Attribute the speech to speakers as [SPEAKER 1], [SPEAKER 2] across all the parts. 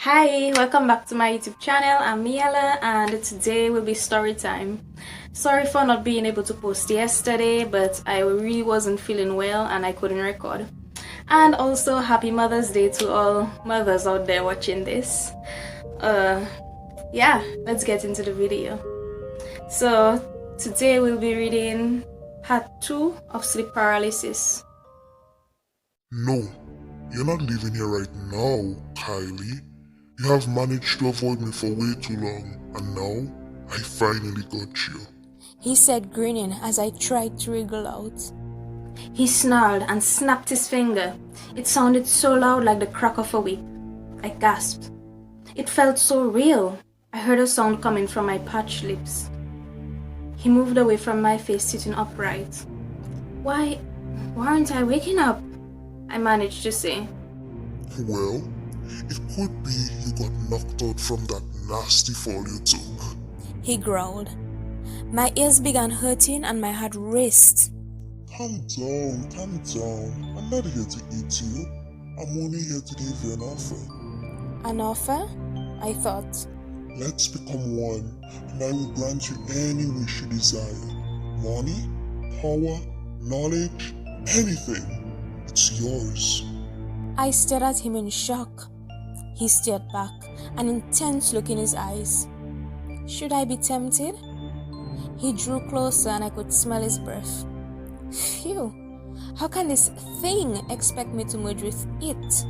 [SPEAKER 1] Hi, welcome back to my YouTube channel. I'm Miela and today will be story time. Sorry for not being able to post yesterday, but I really wasn't feeling well and I couldn't record. And also happy Mother's Day to all mothers out there watching this. Yeah, let's get into the video. So today we'll be reading part 2 of sleep paralysis.
[SPEAKER 2] No, you're not living here right now, Kylie. You have managed to avoid me for way too long, and now I finally got you.
[SPEAKER 3] He said, grinning as I tried to wriggle out.
[SPEAKER 1] He snarled and snapped his finger. It sounded so loud like the crack of a whip. I gasped. It felt so real. I heard a sound coming from my parched lips. He moved away from my face, sitting upright. Why aren't I waking up? I managed to say.
[SPEAKER 2] Well, it could be you got knocked out from that nasty fall you took.
[SPEAKER 3] He growled. My ears began hurting and my heart raced.
[SPEAKER 2] Calm down, calm down. I'm not here to eat you. I'm only here to give you an offer.
[SPEAKER 3] An offer? I thought.
[SPEAKER 2] Let's become one, and I will grant you any wish you desire. Money, power, knowledge, anything. It's yours.
[SPEAKER 3] I stared at him in shock. He stared back, an intense look in his eyes. Should I be tempted? He drew closer and I could smell his breath. Phew, how can this thing expect me to merge with it?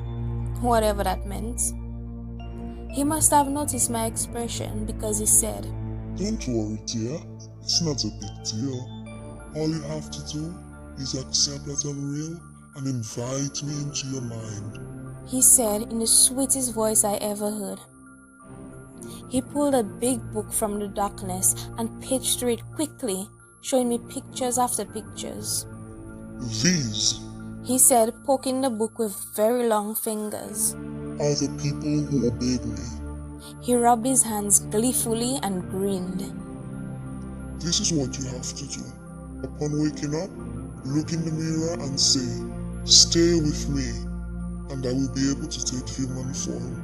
[SPEAKER 3] Whatever that meant. He must have noticed my expression because he said,
[SPEAKER 2] Don't worry, dear. It's not a big deal. All you have to do is accept that I'm real and invite me into your mind.
[SPEAKER 3] He said in the sweetest voice I ever heard. He pulled a big book from the darkness and paged through it quickly, showing me pictures after pictures.
[SPEAKER 2] These
[SPEAKER 3] He said, poking the book with very long fingers.
[SPEAKER 2] are the people who obeyed me.
[SPEAKER 3] He rubbed his hands gleefully and grinned.
[SPEAKER 2] This is what you have to do. Upon waking up, look in the mirror and say, Stay with me, and I will be able to take human form.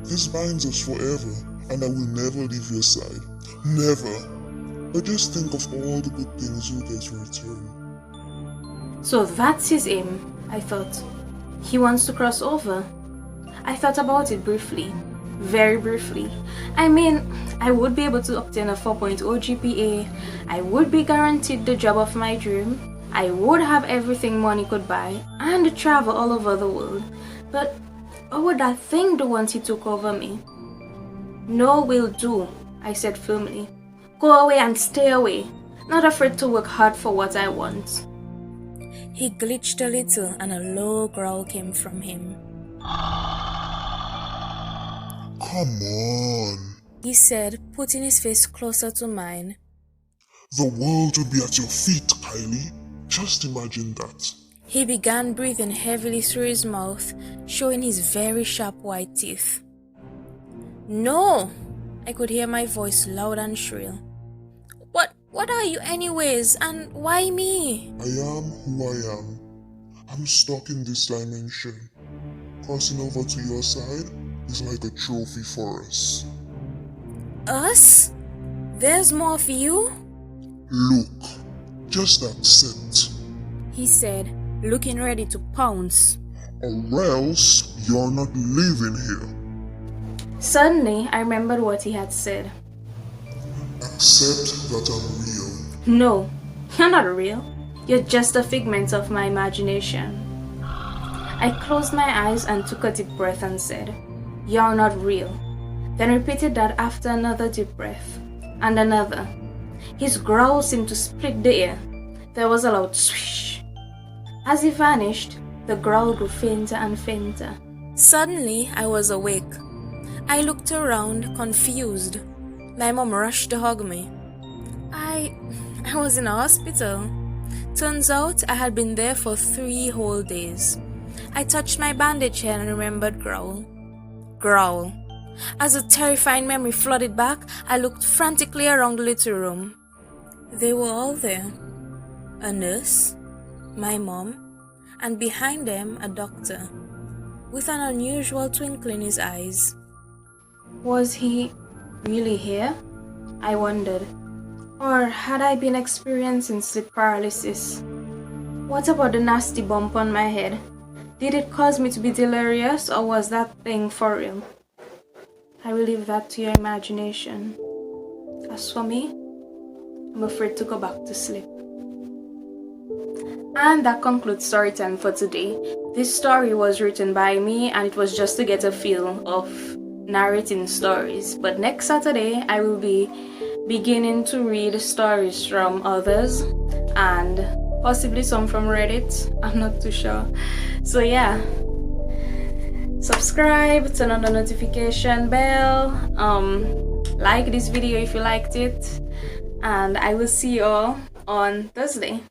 [SPEAKER 2] This binds us forever, and I will never leave your side. Never. But just think of all the good things you'll get in return.
[SPEAKER 1] So that's his aim, I thought. He wants to cross over. I thought about it briefly. Very briefly. I mean, I would be able to obtain a 4.0 GPA. I would be guaranteed the job of my dream. I would have everything money could buy and travel all over the world. But what would that thing do once he took over me? No will do, I said firmly. Go away and stay away. Not afraid to work hard for what I want.
[SPEAKER 3] He glitched a little and a low growl came from him.
[SPEAKER 2] Come on.
[SPEAKER 3] He said, putting his face closer to mine.
[SPEAKER 2] The world will be at your feet, Kylie. Just imagine that.
[SPEAKER 3] He began breathing heavily through his mouth, showing his very sharp white teeth. No! I could hear my voice loud and shrill. What are you anyways, and why me?
[SPEAKER 2] I am who I am. I'm stuck in this dimension. Crossing over to your side is like a trophy for us.
[SPEAKER 3] Us? There's more for you?
[SPEAKER 2] Look, just accept.
[SPEAKER 3] He said, looking ready to pounce.
[SPEAKER 2] Or else you're not living here.
[SPEAKER 1] Suddenly, I remembered what he had said.
[SPEAKER 2] Accept that I'm real.
[SPEAKER 1] No, you're not real. You're just a figment of my imagination. I closed my eyes and took a deep breath and said, You're not real. Then repeated that after another deep breath. And another. His growl seemed to split the air. There was a loud swish. As he vanished, the growl grew fainter and fainter.
[SPEAKER 3] Suddenly, I was awake. I looked around, confused. My mom rushed to hug me. I was in a hospital. Turns out I had been there for 3 whole days. I touched my bandage head and remembered growl. Growl. As a terrifying memory flooded back, I looked frantically around the little room. They were all there. A nurse, my mom, and behind them a doctor. with an unusual twinkle in his eyes.
[SPEAKER 1] Was he really here? I wondered. Or had I been experiencing sleep paralysis? What about the nasty bump on my head? Did it cause me to be delirious, or was that thing for real? I will leave that to your imagination. As for me, I'm afraid to go back to sleep. And that concludes Storytime for today. This story was written by me, and it was just to get a feel of narrating stories. But next Saturday, I will be beginning to read stories from others and possibly some from Reddit. I'm not too sure. So yeah, subscribe, turn on the notification bell, like this video if you liked it, and I will see you all on Thursday.